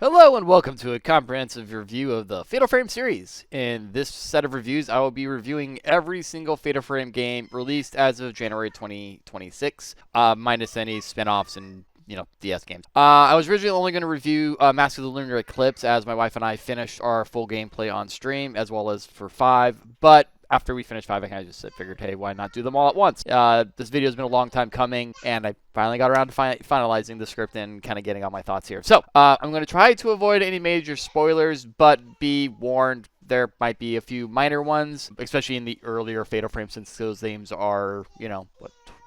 Hello and welcome to a comprehensive review of the Fatal Frame series. In this set of reviews, I will be reviewing every single Fatal Frame game released as of January 2026, minus any spin-offs and DS games. I was originally only going to review Mask of the Lunar Eclipse as my wife and I finished our full gameplay on stream, as well as for 5, but after we finished 5, I kind of just figured, hey, why not do them all at once? This video has been a long time coming, and I finally got around to finalizing the script and kind of getting all my thoughts here. So, I'm going to try to avoid any major spoilers, but be warned, there might be a few minor ones, especially in the earlier Fatal Frame, since those games are,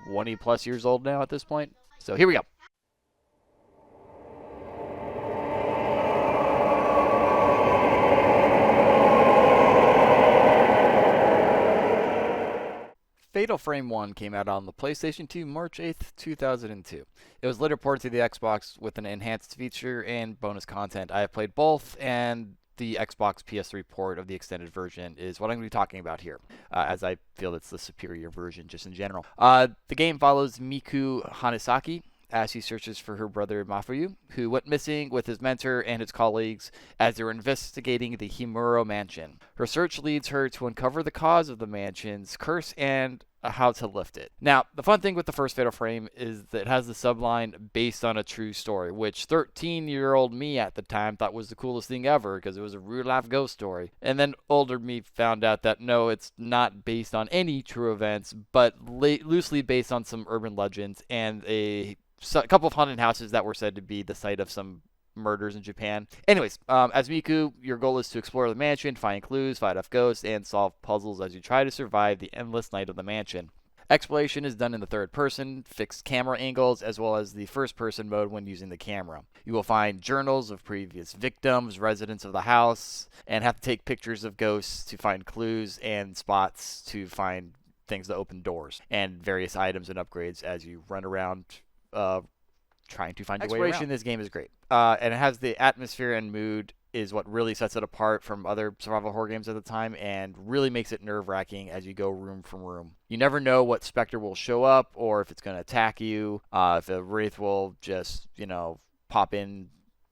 20 plus years old now at this point. So here we go. Fatal Frame 1 came out on the PlayStation 2 March 8th, 2002. It was later ported to the Xbox with an enhanced feature and bonus content. I have played both, and the Xbox PS3 port of the extended version is what I'm going to be talking about here, as I feel it's the superior version just in general. The game follows Miku Hanesaki as she searches for her brother Mafuyu, who went missing with his mentor and his colleagues as they were investigating the Himuro mansion. Her search leads her to uncover the cause of the mansion's curse and how to lift it. Now, the fun thing with the first Fatal Frame is that it has the subline based on a true story, which 13-year-old me at the time thought was the coolest thing ever because it was a real-life ghost story. And then older me found out that no, it's not based on any true events, but loosely based on some urban legends and a couple of haunted houses that were said to be the site of some murders in Japan. Anyways, as Miku, your goal is to explore the mansion, find clues, fight off ghosts, and solve puzzles as you try to survive the endless night of the mansion. Exploration is done in the third person, fixed camera angles, as well as the first person mode when using the camera. You will find journals of previous victims, residents of the house, and have to take pictures of ghosts to find clues and spots to find things to open doors, and various items and upgrades as you run around trying to find your way around. Exploration in this game is great. And it has the atmosphere and mood is what really sets it apart from other survival horror games at the time and really makes it nerve-wracking as you go room from room. You never know what specter will show up or if it's going to attack you, if a wraith will just, pop in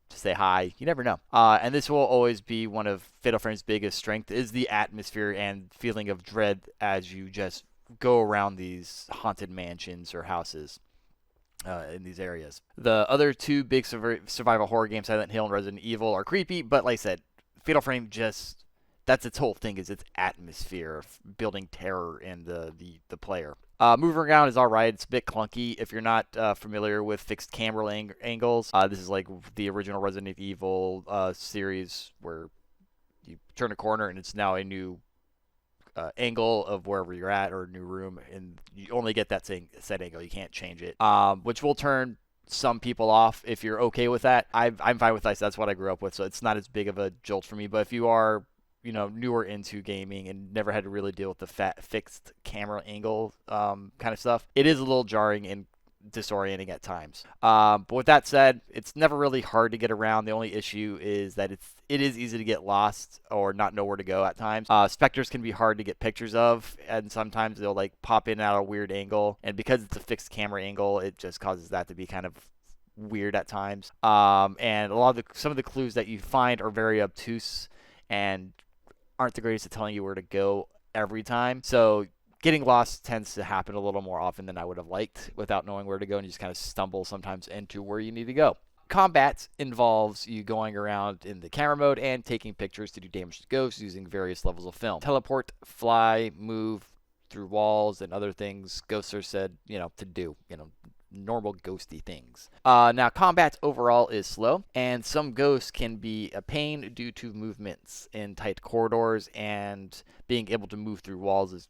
to say hi. You never know. And this will always be one of Fatal Frame's biggest strength is the atmosphere and feeling of dread as you just go around these haunted mansions or houses. In these areas. The other two big survival horror games, Silent Hill and Resident Evil, are creepy, but like I said, Fatal Frame just, that's its whole thing, is its atmosphere of building terror in the player. Moving around is alright. It's a bit clunky if you're not familiar with fixed camera angles. This is like the original Resident Evil series where you turn a corner and it's now a new angle of wherever you're at or a new room, and you only get that set angle. You can't change it, which will turn some people off if you're okay with that. I'm fine with that. So that's what I grew up with, so it's not as big of a jolt for me. But if you are newer into gaming and never had to really deal with the fixed camera angle kind of stuff, it is a little jarring and disorienting at times. But with that said, it's never really hard to get around. The only issue is that it is easy to get lost or not know where to go at times. Specters can be hard to get pictures of, and sometimes they'll like pop in at a weird angle, and because it's a fixed camera angle, it just causes that to be kind of weird at times. And some of the clues that you find are very obtuse and aren't the greatest at telling you where to go every time. So getting lost tends to happen a little more often than I would have liked without knowing where to go, and you just kind of stumble sometimes into where you need to go. Combat involves you going around in the camera mode and taking pictures to do damage to ghosts using various levels of film. Teleport, fly, move through walls, and other things ghosts are said, to do, normal ghosty things. Now, combat overall is slow, and some ghosts can be a pain due to movements in tight corridors, and being able to move through walls is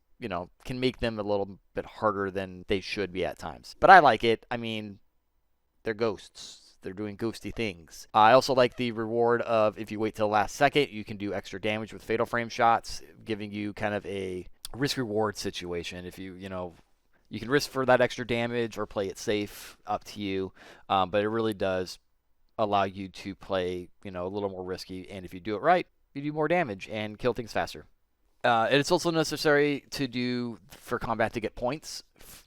can make them a little bit harder than they should be at times. But I like it. I mean, they're ghosts. They're doing ghosty things. I also like the reward of if you wait till the last second, you can do extra damage with Fatal Frame shots, giving you kind of a risk-reward situation. If you can risk for that extra damage or play it safe, up to you. But it really does allow you to play, a little more risky. And if you do it right, you do more damage and kill things faster. It's also necessary to do for combat to get points.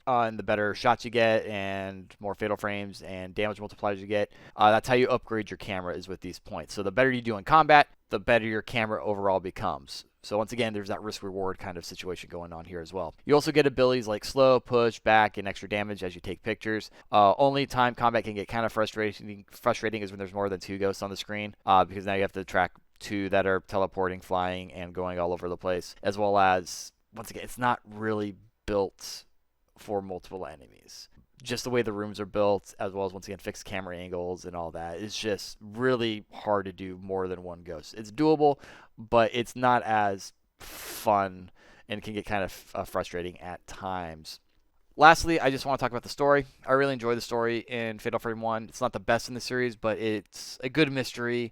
And the better shots you get, and more fatal frames and damage multipliers you get, that's how you upgrade your camera, is with these points. So the better you do in combat, the better your camera overall becomes. So once again, there's that risk-reward kind of situation going on here as well. You also get abilities like slow, push, back, and extra damage as you take pictures. Only time combat can get kind of frustrating is when there's more than 2 ghosts on the screen, because now you have to track 2 that are teleporting, flying, and going all over the place, as well as, once again, it's not really built for multiple enemies. Just the way the rooms are built, as well as, once again, fixed camera angles and all that, it's just really hard to do more than 1 ghost. It's doable, but it's not as fun and can get kind of frustrating at times. Lastly, I just want to talk about the story. I really enjoy the story in Fatal Frame 1. It's not the best in the series, but it's a good mystery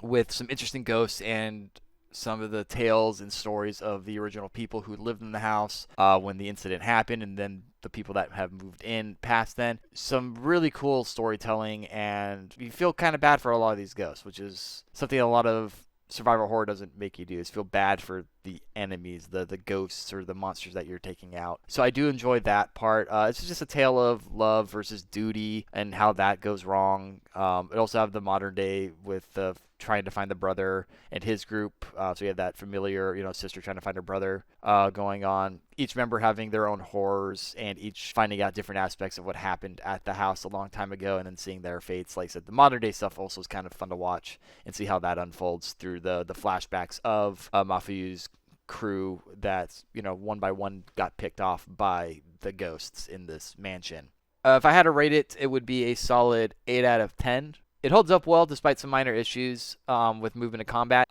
with some interesting ghosts and some of the tales and stories of the original people who lived in the house when the incident happened, and then the people that have moved in past then. Some really cool storytelling, and you feel kind of bad for a lot of these ghosts, which is something a lot of survival horror doesn't make you do, is feel bad for the enemies, the ghosts or the monsters that you're taking out. So I do enjoy that part. It's just a tale of love versus duty and how that goes wrong. It also have the modern day with the trying to find the brother and his group. So you have that familiar, sister trying to find her brother going on. Each member having their own horrors and each finding out different aspects of what happened at the house a long time ago, and then seeing their fates. Like I said, the modern day stuff also is kind of fun to watch and see how that unfolds through the flashbacks of Mafuyu's crew that, one by one got picked off by the ghosts in this mansion. If I had to rate it, it would be a solid 8 out of 10. It holds up well despite some minor issues with movement and combat.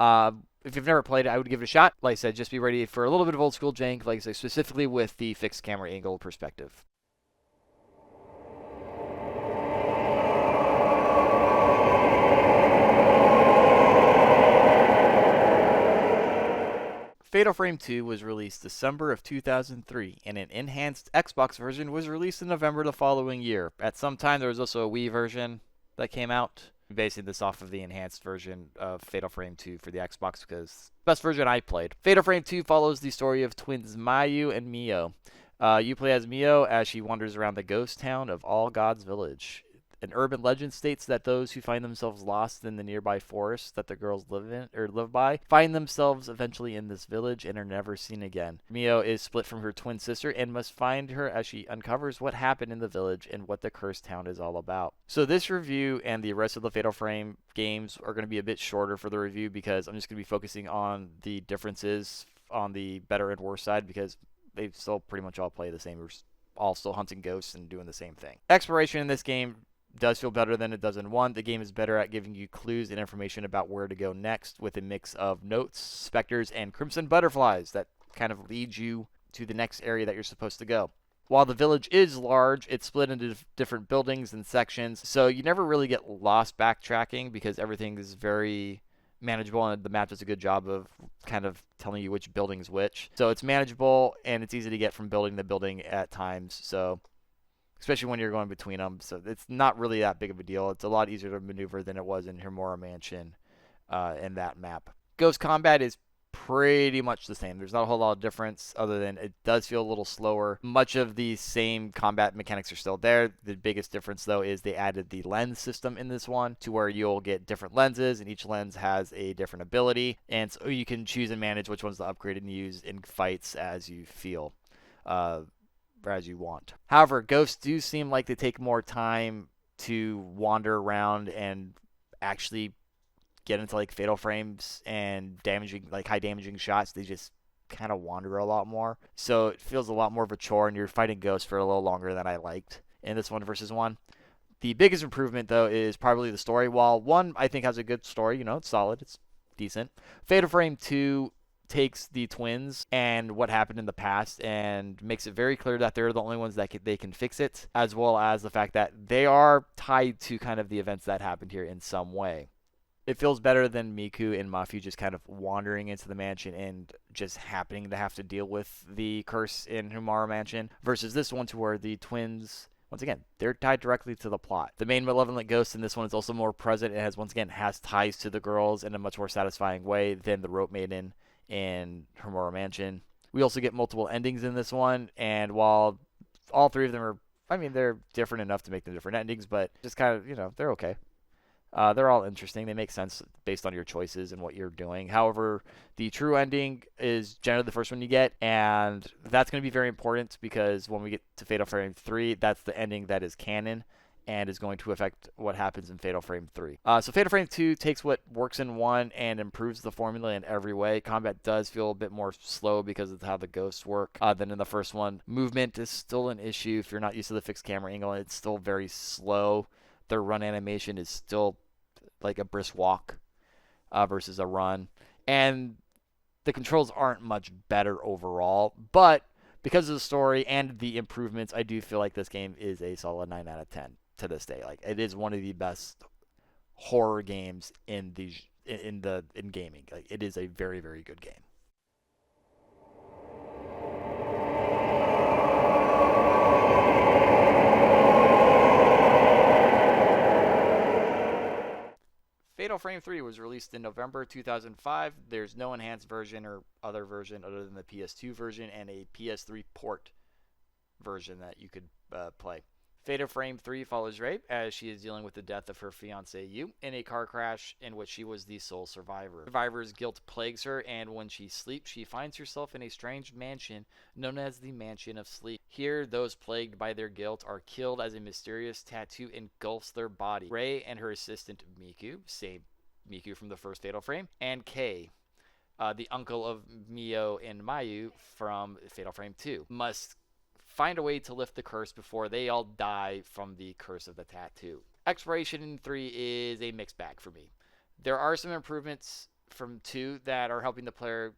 If you've never played it, I would give it a shot. Like I said, just be ready for a little bit of old school jank, like I said, specifically with the fixed camera angle perspective. Fatal Frame 2 was released December of 2003, and an enhanced Xbox version was released in November the following year. At some time, there was also a Wii version that came out, basing this off of the enhanced version of Fatal Frame 2 for the Xbox, because best version I played. Fatal Frame 2 follows the story of twins Mayu and Mio. You play as Mio as she wanders around the ghost town of All Gods Village. An urban legend states that those who find themselves lost in the nearby forest that the girls live by find themselves eventually in this village and are never seen again. Mio is split from her twin sister and must find her as she uncovers what happened in the village and what the cursed town is all about. So this review and the rest of the Fatal Frame games are going to be a bit shorter for the review, because I'm just going to be focusing on the differences on the better and worse side, because they still pretty much all play the same. We're all still hunting ghosts and doing the same thing. Exploration in this game does feel better than it does in 1. The game is better at giving you clues and information about where to go next, with a mix of notes, specters, and crimson butterflies that kind of lead you to the next area that you're supposed to go. While the village is large, it's split into different buildings and sections, so you never really get lost backtracking because everything is very manageable, and the map does a good job of kind of telling you which building is which. So it's manageable, and it's easy to get from building to building at times, so especially when you're going between them. So it's not really that big of a deal. It's a lot easier to maneuver than it was in Himura Mansion in that map. Ghost combat is pretty much the same. There's not a whole lot of difference, other than it does feel a little slower. Much of the same combat mechanics are still there. The biggest difference, though, is they added the lens system in this one, to where you'll get different lenses, and each lens has a different ability, and so you can choose and manage which ones to upgrade and use in fights as you feel. As you want. However, ghosts do seem like they take more time to wander around and actually get into like fatal frames and high damaging shots. They just kind of wander a lot more. So it feels a lot more of a chore, and you're fighting ghosts for a little longer than I liked in this 1 versus 1. The biggest improvement, though, is probably the story. While 1, I think, has a good story, it's solid, it's decent. Fatal Frame 2 takes the twins and what happened in the past and makes it very clear that they're the only ones that they can fix it, as well as the fact that they are tied to kind of the events that happened here in some way. It feels better than Miku and Mafuyu just kind of wandering into the mansion and just happening to have to deal with the curse in Himura Mansion, versus this one, to where the twins, once again, they're tied directly to the plot. The main malevolent ghost in this one is also more present. It has ties to the girls in a much more satisfying way than the Rope Maiden in Homura Mansion. We also get multiple endings in this one, and while all three of them are, I mean, they're different enough to make them different endings, but just kind of, they're okay. They're all interesting. They make sense based on your choices and what you're doing. However, the true ending is generally the first one you get, and that's going to be very important because when we get to Fatal Frame 3, that's the ending that is canon and is going to affect what happens in Fatal Frame 3. So Fatal Frame 2 takes what works in 1 and improves the formula in every way. Combat does feel a bit more slow because of how the ghosts work than in the first one. Movement is still an issue if you're not used to the fixed camera angle. It's still very slow. Their run animation is still like a brisk walk versus a run. And the controls aren't much better overall, but because of the story and the improvements, I do feel like this game is a solid 9 out of 10 to this day. Like, it is one of the best horror games in gaming. Like, it is a very, very good game. Fatal Frame 3 was released in November 2005. There's no enhanced version or other version other than the PS2 version and a PS3 port version that you could play. Fatal Frame 3 follows Rape as she is dealing with the death of her fiancé Yu in a car crash in which she was the sole survivor. Survivor's guilt plagues her, and when she sleeps, she finds herself in a strange mansion known as the Mansion of Sleep. Here, those plagued by their guilt are killed as a mysterious tattoo engulfs their body. Rei and her assistant Miku, same Miku from the first Fatal Frame, and Kei, the uncle of Mio and Mayu from Fatal Frame 2, must find a way to lift the curse before they all die from the curse of the tattoo. Exploration in 3 is a mixed bag for me. There are some improvements from 2 that are helping the player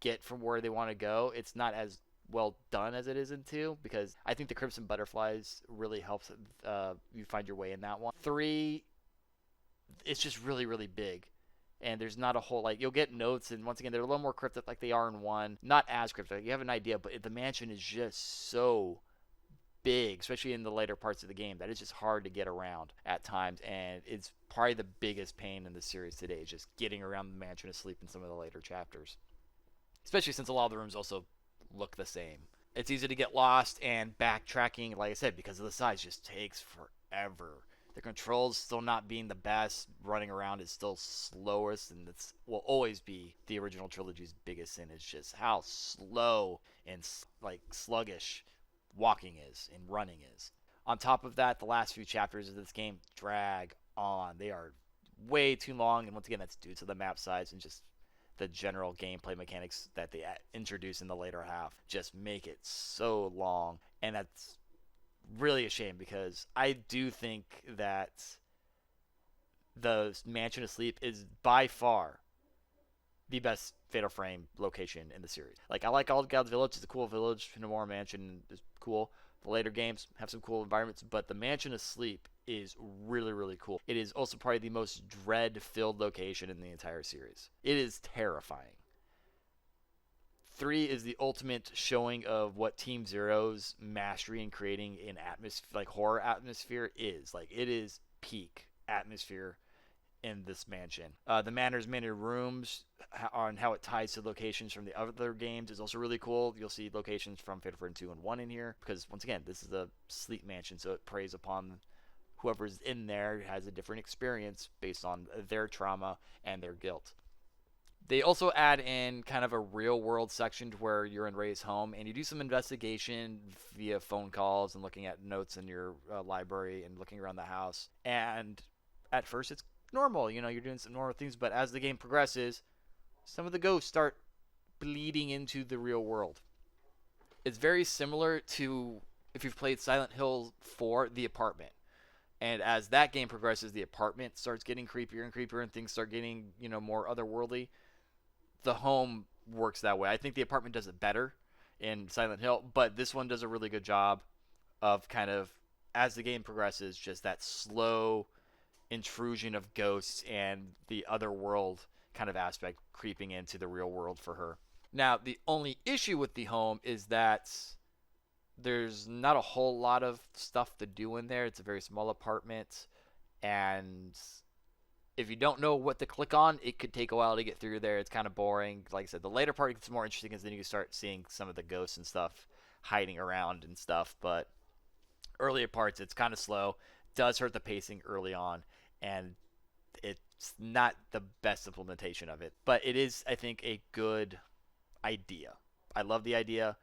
get from where they want to go. It's not as well done as it is in 2 because I think the Crimson Butterflies really helps you find your way in that one. 3, it's just really, really big. And there's not a whole, like, you'll get notes, and once again, they're a little more cryptic like they are in 1. Not as cryptic. You have an idea, but the mansion is just so big, especially in the later parts of the game, that it's just hard to get around at times. And it's probably the biggest pain in the series today, is just getting around the mansion asleep in some of the later chapters. Especially since a lot of the rooms also look the same. It's easy to get lost, and backtracking, like I said, because of the size, just takes forever. The controls still not being the best. Running around is still slowest, and it will always be the original trilogy's biggest sin. Is just how slow and like sluggish walking is and running is. On top of that, the last few chapters of this game drag on. They are way too long, and once again, that's due to the map size and just the general gameplay mechanics that they introduce in the later half. Just make it so long, and that's really a shame because I do think that the Mansion of Sleep is by far the best Fatal Frame location in the series. Like, I like Old God's Village. It's a cool village. Nomura Mansion is cool. The later games have some cool environments, but the Mansion of Sleep is really, really cool. It is also probably the most dread-filled location in the entire series. It is terrifying. 3 is the ultimate showing of what Team Zero's mastery in creating an atmosphere, like horror atmosphere, is. Like, it is peak atmosphere in this mansion. The manor's many rooms on how it ties to locations from the other games is also really cool. You'll see locations from Fatal Frame 2 and 1 in here because, once again, this is a sleep mansion, so it preys upon whoever's in there has a different experience based on their trauma and their guilt. They also add in kind of a real-world section to where you're in Ray's home, and you do some investigation via phone calls and looking at notes in your library and looking around the house. And at first, it's normal. You know, you're doing some normal things, but as the game progresses, some of the ghosts start bleeding into the real world. It's very similar to if you've played Silent Hill 4, The Apartment. And as that game progresses, The Apartment starts getting creepier and creepier, and things start getting, more otherworldly. The home works that way. I think The Apartment does it better in Silent Hill, but this one does a really good job of kind of, as the game progresses, just that slow intrusion of ghosts and the other world kind of aspect creeping into the real world for her. Now, the only issue with the home is that there's not a whole lot of stuff to do in there. It's a very small apartment, and if you don't know what to click on, it could take a while to get through there. It's kind of boring. Like I said, the later part gets more interesting because then you can start seeing some of the ghosts and stuff hiding around and stuff. But earlier parts, it's kind of slow. Does hurt the pacing early on, and it's not the best implementation of it. But it is, I think, a good idea. I love the idea,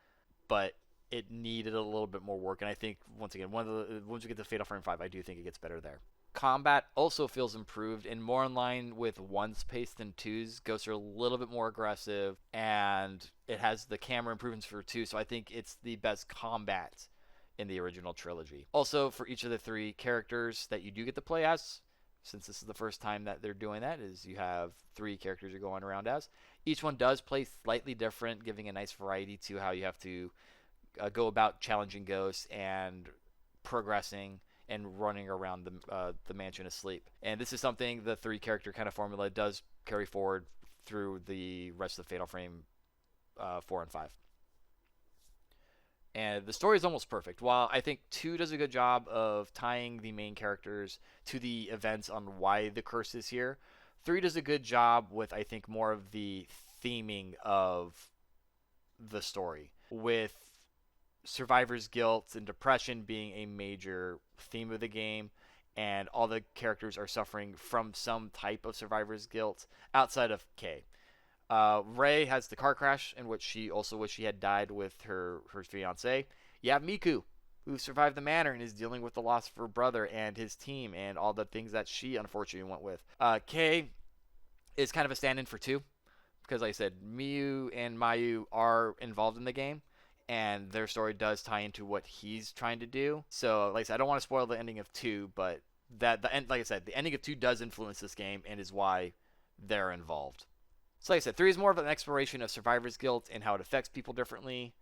but it needed a little bit more work. And I think once again, once we get to Fatal Frame 5, I do think it gets better there. Combat also feels improved and more in line with one's pace than two's. Ghosts are a little bit more aggressive, and it has the camera improvements for two, so I think it's the best combat in the original trilogy. Also, for each of the three characters that you do get to play as, since this is the first time that they're doing that, is you have three characters you're going around as. Each one does play slightly different, giving a nice variety to how you have to go about challenging ghosts and progressing and running around the mansion asleep. And this is something the three character kind of formula does carry forward through the rest of Fatal Frame 4 and 5. And the story is almost perfect. While I think 2 does a good job of tying the main characters to the events on why the curse is here, 3 does a good job with, I think, more of the theming of the story, with survivor's guilt and depression being a major theme of the game, and all the characters are suffering from some type of survivor's guilt outside of Kay. Ray has the car crash in which she also wished she had died with her fiance. You have Miku, who survived the manor and is dealing with the loss of her brother and his team and all the things that she unfortunately went with. Kay is kind of a stand-in for 2, because like I said, Miyu and Mayu are involved in the game, and their story does tie into what he's trying to do. So, like I said, I don't want to spoil the ending of 2, but the end, like I said, the ending of 2 does influence this game and is why they're involved. So, like I said, 3 is more of an exploration of survivor's guilt and how it affects people differently.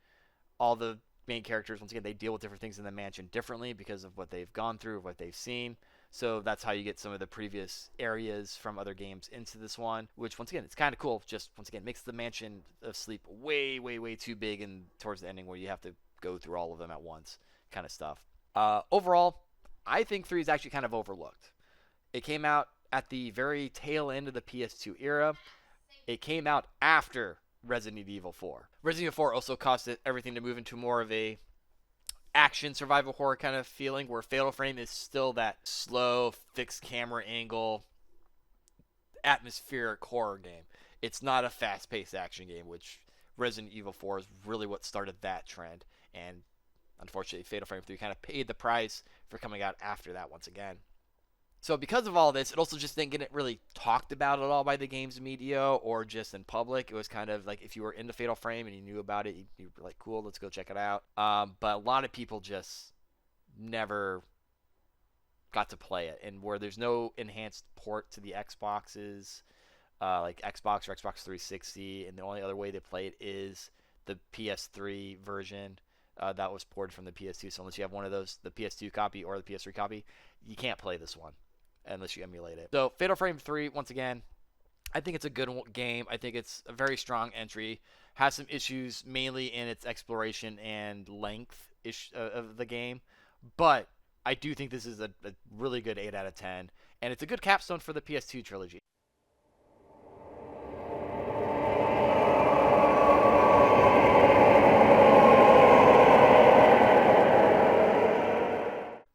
All the main characters, once again, they deal with different things in the mansion differently because of what they've gone through, what they've seen. So that's how you get some of the previous areas from other games into this one, which, once again, it's kind of cool. Just, once again, makes the mansion of sleep way, way, way too big, and towards the ending where you have to go through all of them at once kind of stuff. Overall, I think 3 is actually kind of overlooked. It came out at the very tail end of the PS2 era. It came out after Resident Evil 4. Resident Evil 4 also caused everything to move into more of a action survival horror kind of feeling, where Fatal Frame is still that slow, fixed camera angle, atmospheric horror game. It's not a fast-paced action game, which Resident Evil 4 is really what started that trend. And unfortunately, Fatal Frame 3 kind of paid the price for coming out after that once again. So because of all this, it also just didn't get really talked about at all by the games media or just in public. It was kind of like if you were into Fatal Frame and you knew about it, you'd be like, cool, let's go check it out. But a lot of people just never got to play it. And where there's no enhanced port to the Xboxes, like Xbox or Xbox 360, and the only other way to play it is the PS3 version that was ported from the PS2. So unless you have one of those, the PS2 copy or the PS3 copy, you can't play this one unless you emulate it. So Fatal Frame 3, once again, I think it's a good game. I think it's a very strong entry. Has some issues mainly in its exploration and length of the game, but I do think this is a really good 8 out of 10, and it's a good capstone for the PS2 trilogy.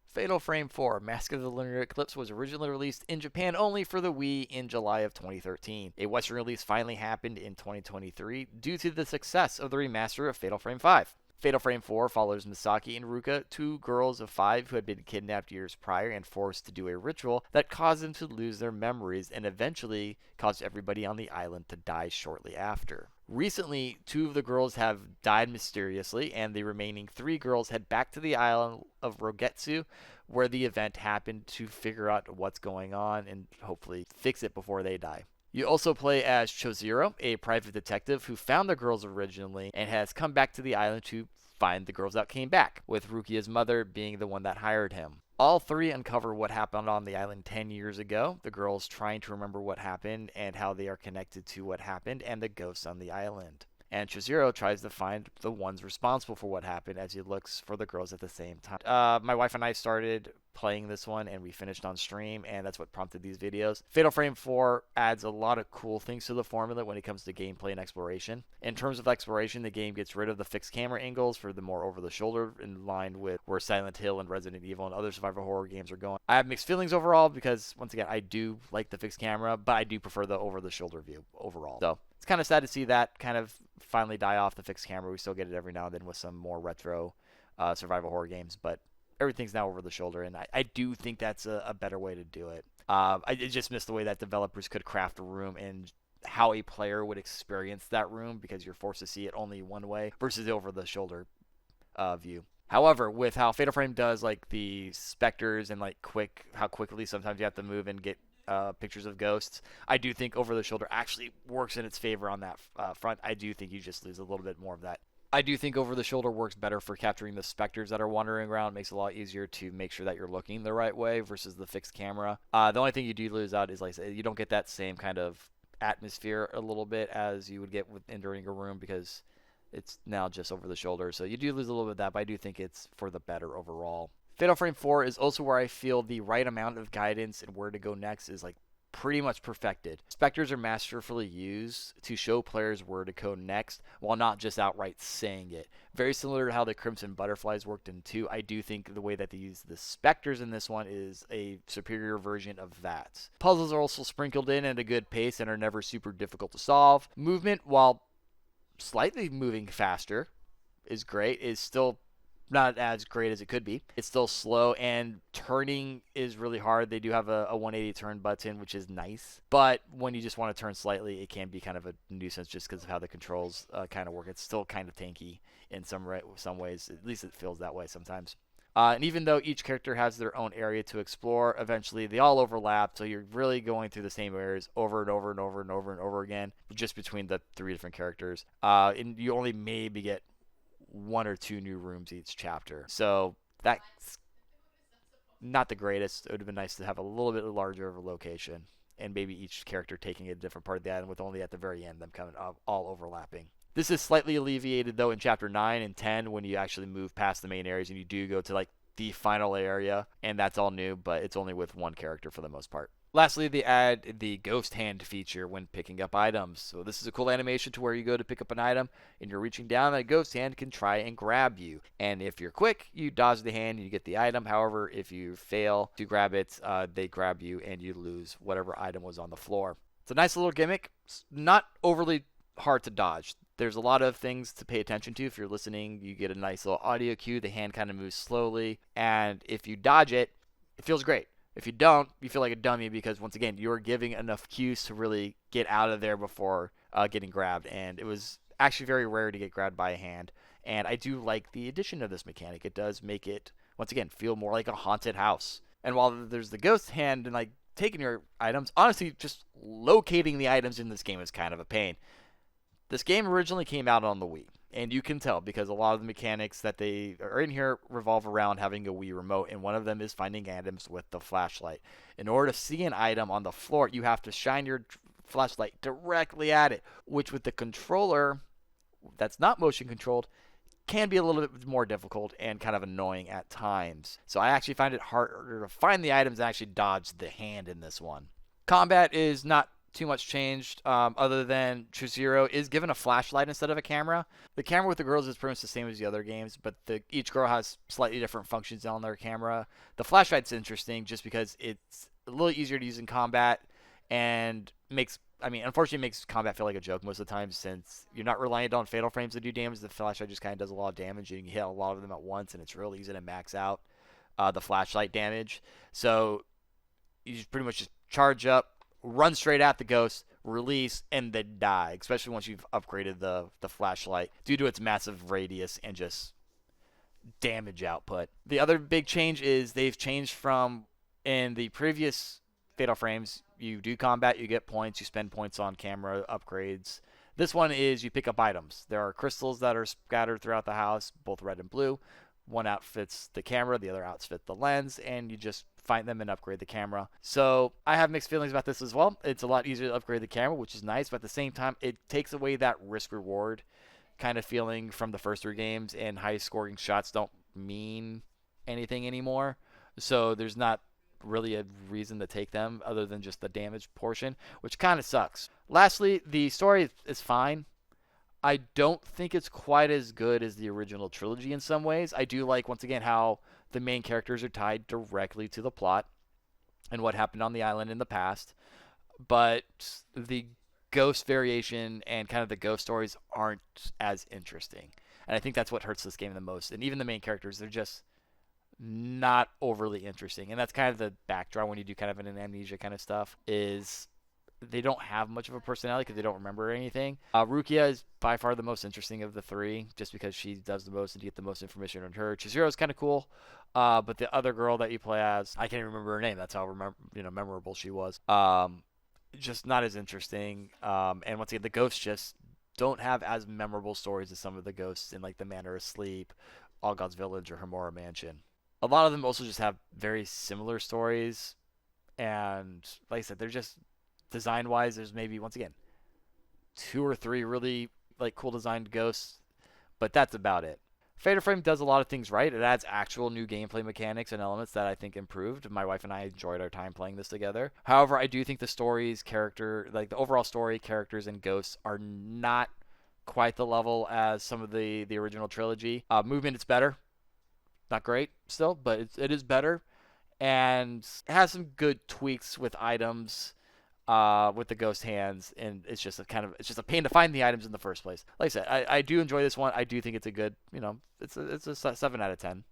Fatal Frame 4 Mask of the Lunar Eclipse was originally released in Japan only for the Wii in July of 2013. A Western release finally happened in 2023 due to the success of the remaster of Fatal Frame 5. Fatal Frame 4 follows Misaki and Ruka, 2 girls of 5 who had been kidnapped years prior and forced to do a ritual that caused them to lose their memories and eventually caused everybody on the island to die shortly after. Recently, 2 of the girls have died mysteriously, and the remaining 3 girls head back to the island of Rogetsu, where the event happened, to figure out what's going on and hopefully fix it before they die. You also play as Choziro, a private detective who found the girls originally and has come back to the island to find the girls that came back, with Rukia's mother being the one that hired him. All 3 uncover what happened on the island 10 years ago, the girls trying to remember what happened and how they are connected to what happened, and the ghosts on the island. And Chizuru tries to find the ones responsible for what happened as he looks for the girls at the same time. My wife and I started playing this one and we finished on stream, and that's what prompted these videos. Fatal Frame 4 adds a lot of cool things to the formula when it comes to gameplay and exploration. In terms of exploration, the game gets rid of the fixed camera angles for the more over the shoulder, in line with where Silent Hill and Resident Evil and other survival horror games are going. I have mixed feelings overall because, once again, I do like the fixed camera, but I do prefer the over the shoulder view overall. So it's kind of sad to see that kind of finally die off, the fixed camera. We still get it every now and then with some more retro survival horror games, but everything's now over the shoulder, and I do think that's a better way to do it. I just miss the way that developers could craft a room and how a player would experience that room, because you're forced to see it only one way versus the over the shoulder view. However, with how Fatal Frame does like the specters and like how quickly sometimes you have to move and get pictures of ghosts, I do think over the shoulder actually works in its favor on that front. I do think you just lose a little bit more of that. I do think over the shoulder works better for capturing the specters that are wandering around. It makes it a lot easier to make sure that you're looking the right way versus the fixed camera. The only thing you do lose out is, like I said, you don't get that same kind of atmosphere a little bit as you would get with entering a room, because it's now just over the shoulder. So you do lose a little bit of that, but I do think it's for the better overall. Fatal Frame 4 is also where I feel the right amount of guidance and where to go next is like pretty much perfected. Specters are masterfully used to show players where to go next while not just outright saying it. Very similar to how the Crimson Butterflies worked in 2. I do think the way that they use the specters in this one is a superior version of that. Puzzles are also sprinkled in at a good pace and are never super difficult to solve. Movement, while slightly moving faster, is great, is still not as great as it could be. It's still slow, and turning is really hard. They do have a 180 turn button, which is nice, but when you just want to turn slightly, it can be kind of a nuisance just because of how the controls kind of work. It's still kind of tanky in some ways. At least it feels that way sometimes. And even though each character has their own area to explore, eventually they all overlap, so you're really going through the same areas over and over and over and over and over again, just between the 3 different characters. And you only maybe get 1 or 2 new rooms each chapter. So that's not the greatest. It would have been nice to have a little bit larger of a location, and maybe each character taking a different part of the island, with only at the very end them coming all overlapping. This is slightly alleviated though in chapter 9 and 10 when you actually move past the main areas and you do go to like the final area, and that's all new, but it's only with one character for the most part. Lastly, they add the ghost hand feature when picking up items. So this is a cool animation to where you go to pick up an item and you're reaching down, and a ghost hand can try and grab you. And if you're quick, you dodge the hand and you get the item. However, if you fail to grab it, they grab you and you lose whatever item was on the floor. It's a nice little gimmick. It's not overly hard to dodge. There's a lot of things to pay attention to. If you're listening, you get a nice little audio cue. The hand kind of moves slowly, and if you dodge it, it feels great. If you don't, you feel like a dummy because, once again, you're giving enough cues to really get out of there before getting grabbed. And it was actually very rare to get grabbed by a hand. And I do like the addition of this mechanic. It does make it, once again, feel more like a haunted house. And while there's the ghost hand and like taking your items, honestly, just locating the items in this game is kind of a pain. This game originally came out on the Wii, and you can tell because a lot of the mechanics that they are in here revolve around having a Wii remote, and one of them is finding items with the flashlight. In order to see an item on the floor, you have to shine your flashlight directly at it, which with the controller that's not motion controlled can be a little bit more difficult and kind of annoying at times. So I actually find it harder to find the items and actually dodge the hand in this one. Combat is not too much changed, other than Chizuru is given a flashlight instead of a camera. The camera with the girls is pretty much the same as the other games, but each girl has slightly different functions on their camera. The flashlight's interesting just because it's a little easier to use in combat and unfortunately makes combat feel like a joke most of the time, since you're not reliant on fatal frames to do damage. The flashlight just kind of does a lot of damage, and you can hit a lot of them at once, and it's real easy to max out the flashlight damage. So you just pretty much just charge up, run straight at the ghost, release, and then die, especially once you've upgraded the flashlight due to its massive radius and just damage output. The other big change is they've changed from, in the previous Fatal Frames, you do combat, you get points, you spend points on camera upgrades. This one is you pick up items. There are crystals that are scattered throughout the house, both red and blue. One outfits the camera, the other outfits the lens, and you just find them and upgrade the camera. So I have mixed feelings about this as well. It's a lot easier to upgrade the camera, which is nice, but at the same time, it takes away that risk reward kind of feeling from the first 3 games, and high scoring shots don't mean anything anymore. So there's not really a reason to take them other than just the damage portion, which kind of sucks. Lastly, the story is fine. I don't think it's quite as good as the original trilogy in some ways. I do like, once again, how the main characters are tied directly to the plot and what happened on the island in the past. But the ghost variation and kind of the ghost stories aren't as interesting. And I think that's what hurts this game the most. And even the main characters, they're just not overly interesting. And that's kind of the backdrop when you do kind of an amnesia kind of stuff, is they don't have much of a personality because they don't remember anything. Rukia is by far the most interesting of the 3, just because she does the most and you get the most information on her. Chizuru is kind of cool, but the other girl that you play as, I can't even remember her name. That's how memorable she was. Just not as interesting. And once again, the ghosts just don't have as memorable stories as some of the ghosts in like the Manor of Sleep, All God's Village, or Homura Mansion. A lot of them also just have very similar stories, and like I said, they're just design-wise. There's maybe, once again, 2 or 3 really like cool designed ghosts, but that's about it. Fatal Frame does a lot of things right. It adds actual new gameplay mechanics and elements that I think improved. My wife and I enjoyed our time playing this together. However, I do think the the overall story, characters, and ghosts are not quite the level as some of the original trilogy. Movement is better. Not great still, but it is better. And it has some good tweaks with items, with the ghost hands, and it's just a pain to find the items in the first place. Like I said, I do enjoy this one. I do think it's a good, it's a 7 out of 10.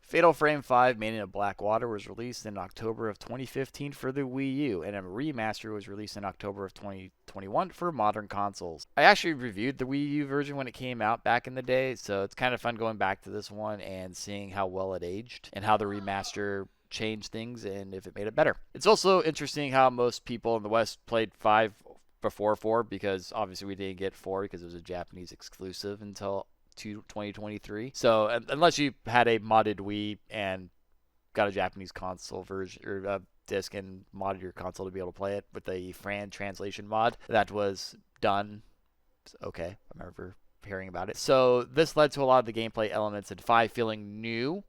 Fatal Frame 5 Mania of Blackwater was released in October of 2015 for the Wii U, and a remaster was released in October of 2021 for modern consoles. I actually reviewed the Wii U version when it came out back in the day, so it's kind of fun going back to this one and seeing how well it aged and how the remaster changed things and if it made it better. It's also interesting how most people in the West played 5 before 4, because obviously we didn't get 4 because it was a Japanese exclusive until 2023. So unless you had a modded Wii and got a Japanese console version or disc and modded your console to be able to play it with the Fran translation mod that was done. Okay, I remember hearing about it. So this led to a lot of the gameplay elements in 5 feeling new,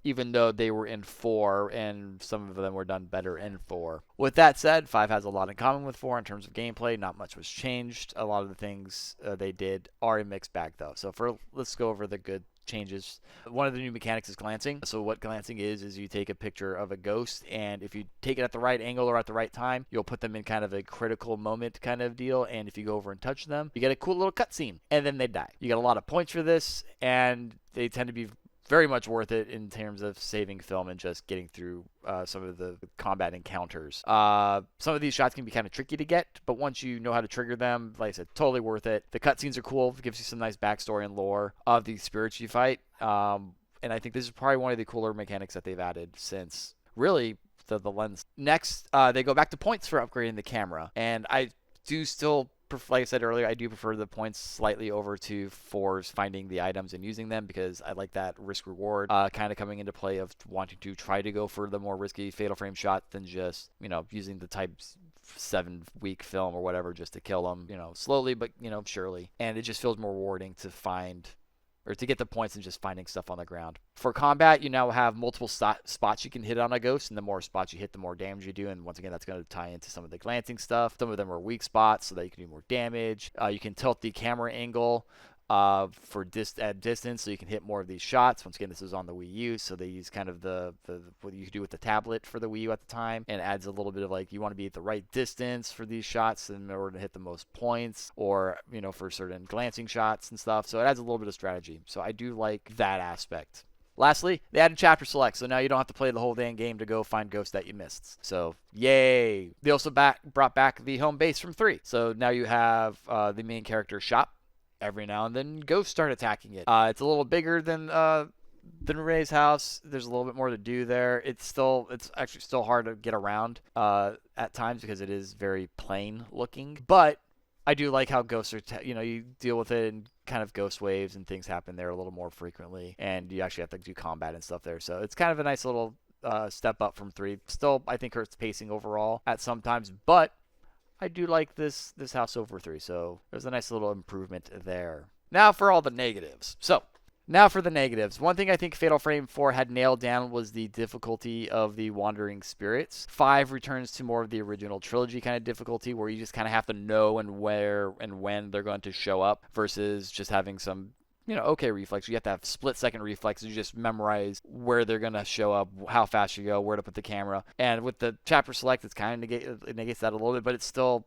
even though they were in 4, and some of them were done better in 4. With that said, 5 has a lot in common with 4 in terms of gameplay. Not much was changed. A lot of the things they did are a mixed bag, though. So let's go over the good changes. One of the new mechanics is glancing. So what glancing is you take a picture of a ghost, and if you take it at the right angle or at the right time, you'll put them in kind of a critical moment kind of deal, and if you go over and touch them, you get a cool little cutscene, and then they die. You get a lot of points for this, and they tend to be very much worth it in terms of saving film and just getting through some of the combat encounters. Some of these shots can be kind of tricky to get, but once you know how to trigger them, like I said, totally worth it. The cutscenes are cool. It gives you some nice backstory and lore of the spirits you fight. And I think this is probably one of the cooler mechanics that they've added since really the lens. Next, they go back to points for upgrading the camera. And I do still, like I said earlier, I do prefer the points slightly over to 4's finding the items and using them, because I like that risk reward kind of coming into play of wanting to try to go for the more risky Fatal Frame shot than just, using the Type 7 weak film or whatever just to kill them, slowly but, surely. And it just feels more rewarding to find or to get the points and just finding stuff on the ground. For combat, you now have multiple spots you can hit on a ghost, and the more spots you hit, the more damage you do. And once again, that's going to tie into some of the glancing stuff. Some of them are weak spots so that you can do more damage. You can tilt the camera angle for at distance, so you can hit more of these shots. Once again, this is on the Wii U, so they use kind of the what you could do with the tablet for the Wii U at the time, and it adds a little bit of like, you want to be at the right distance for these shots in order to hit the most points, or for certain glancing shots and stuff. So it adds a little bit of strategy. So I do like that aspect. Lastly, they added chapter select, so now you don't have to play the whole damn game to go find ghosts that you missed. So, yay! They also brought back the home base from 3. So now you have the main character shop. Every now and then, ghosts start attacking it. It's a little bigger than than Ray's house. There's a little bit more to do there. It's actually still hard to get around at times because it is very plain looking. But I do like how ghosts are, you deal with it and kind of ghost waves and things happen there a little more frequently, and you actually have to do combat and stuff there. So it's kind of a nice little step up from 3. Still, I think hurts pacing overall at some times, but I do like this house over 3. So there's a nice little improvement there. Now for all the negatives. So now for the negatives. One thing I think Fatal Frame 4 had nailed down was the difficulty of the Wandering Spirits. 5 returns to more of the original trilogy kind of difficulty, where you just kind of have to know and where and when they're going to show up, versus just having some okay reflex. You have to have split-second reflexes. You just memorize where they're going to show up, how fast you go, where to put the camera. And with the chapter select, it's kind of it negates that a little bit, but it's still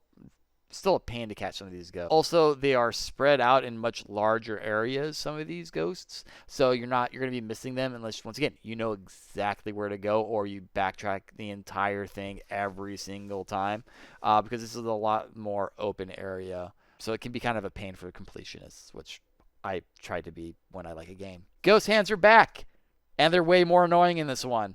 a pain to catch some of these ghosts. Also, they are spread out in much larger areas, some of these ghosts. So you're going to be missing them unless, once again, you know exactly where to go, or you backtrack the entire thing every single time, because this is a lot more open area. So it can be kind of a pain for completionists, which I try to be when I like a game. Ghost hands are back, and they're way more annoying in this one.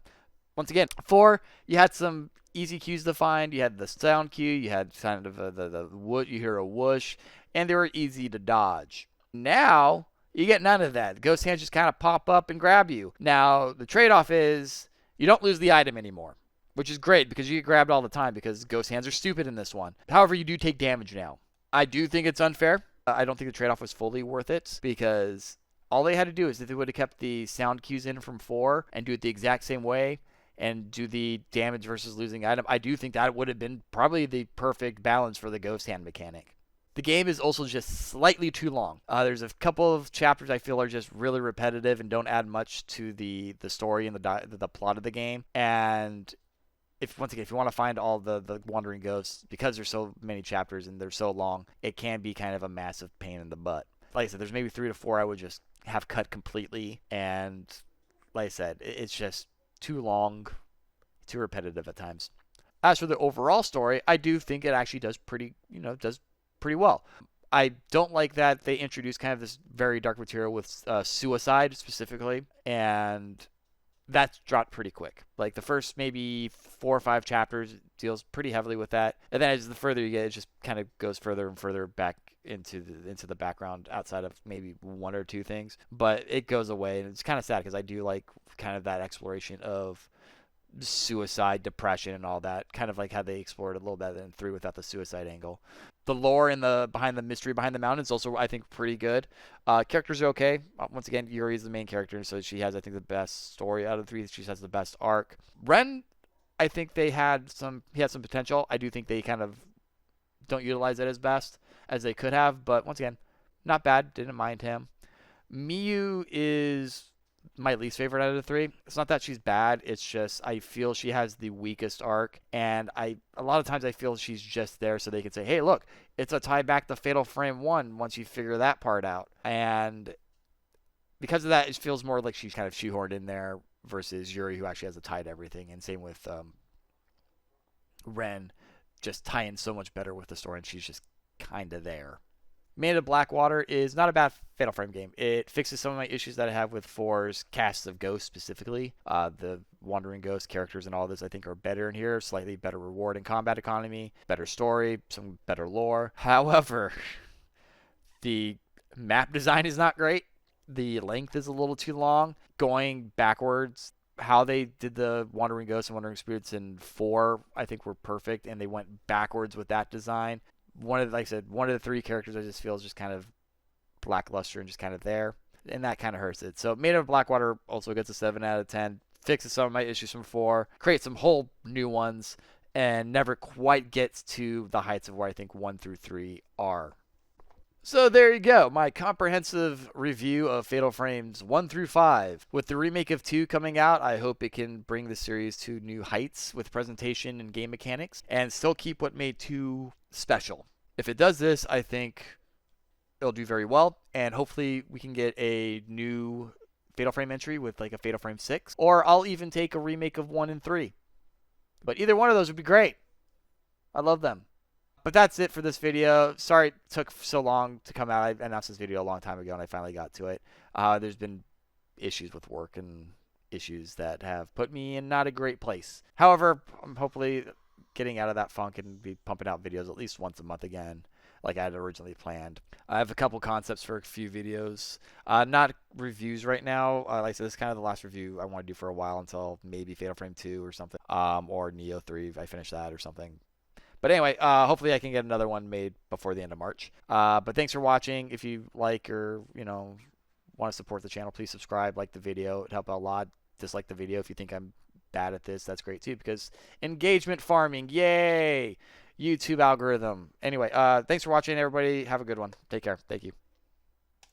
Once again, 4, you had some easy cues to find. You had the sound cue, you had kind of the wood, you hear a whoosh, and they were easy to dodge. Now, you get none of that. The ghost hands just kind of pop up and grab you. Now, the trade-off is you don't lose the item anymore, which is great because you get grabbed all the time because ghost hands are stupid in this one. However, you do take damage now. I do think it's unfair. I don't think the trade-off was fully worth it, because all they had to do is, if they would have kept the sound cues in from 4 and do it the exact same way and do the damage versus losing item, I do think that would have been probably the perfect balance for the ghost hand mechanic. The game is also just slightly too long. There's a couple of chapters I feel are just really repetitive and don't add much to the story and the plot of the game. And if you want to find all the wandering ghosts, because there's so many chapters and they're so long, it can be kind of a massive pain in the butt. Like I said, there's maybe 3 to 4 I would just have cut completely, and like I said, it's just too long, too repetitive at times. As for the overall story, I do think it actually does pretty well. I don't like that they introduced kind of this very dark material with suicide specifically, and that's dropped pretty quick. Like the first maybe 4 or 5 chapters deals pretty heavily with that, and then as the further you get, it just kind of goes further and further back into the background outside of maybe 1 or 2 things. But it goes away, and it's kind of sad because I do like kind of that exploration of suicide, depression, and all that. Kind of like how they explored a little bit in 3 without the suicide angle. The lore and the mystery behind the mountains also, I think, pretty good. Characters are okay. Once again, Yuri is the main character, so she has, I think, the best story out of the 3. She has the best arc. Ren, I think he had some potential. I do think they kind of don't utilize it as best as they could have, but once again, not bad. Didn't mind him. Miyu is my least favorite out of the 3. It's not that she's bad, it's just I feel she has the weakest arc, and a lot of times I feel she's just there so they can say, hey, look, it's a tie back to Fatal Frame 1 once you figure that part out. And because of that, it feels more like she's kind of shoehorned in there versus Yuri, who actually has a tie to everything. And same with Ren, just tying so much better with the story, and she's just kind of there. Made of Blackwater is not a bad Fatal Frame game. It fixes some of my issues that I have with 4's casts of ghosts specifically. The wandering ghost characters and all this I think are better in here. Slightly better reward and combat economy, better story, some better lore. However, the map design is not great. The length is a little too long. Going backwards, how they did the wandering ghosts and wandering spirits in 4 I think were perfect, and they went backwards with that design. One of the 3 characters I just feel is just kind of lackluster and just kind of there, and that kind of hurts it. So Made of Blackwater also gets a 7 out of 10. Fixes some of my issues from 4, creates some whole new ones, and never quite gets to the heights of where I think 1 through 3 are. So there you go, my comprehensive review of Fatal Frames 1 through 5. With the remake of 2 coming out, I hope it can bring the series to new heights with presentation and game mechanics, and still keep what made 2 special. If it does this, I think it'll do very well, and hopefully we can get a new Fatal Frame entry with like a Fatal Frame 6, or I'll even take a remake of 1 and 3. But either one of those would be great. I love them. But that's it for this video. Sorry it took so long to come out. I announced this video a long time ago, and I finally got to it. There's been issues with work and issues that have put me in not a great place. However, I'm hopefully getting out of that funk and be pumping out videos at least once a month again, like I had originally planned. I have a couple concepts for a few videos. Not reviews right now. Like I said, this is kind of the last review I want to do for a while until maybe Fatal Frame 2 or something. Or Neo 3 if I finish that or something. But anyway, hopefully I can get another one made before the end of March. But thanks for watching. If you like or, want to support the channel, please subscribe, like the video. It'd help out a lot. Dislike the video if you think I'm bad at this. That's great too, because engagement farming, yay! YouTube algorithm. Anyway, thanks for watching, everybody. Have a good one. Take care. Thank you.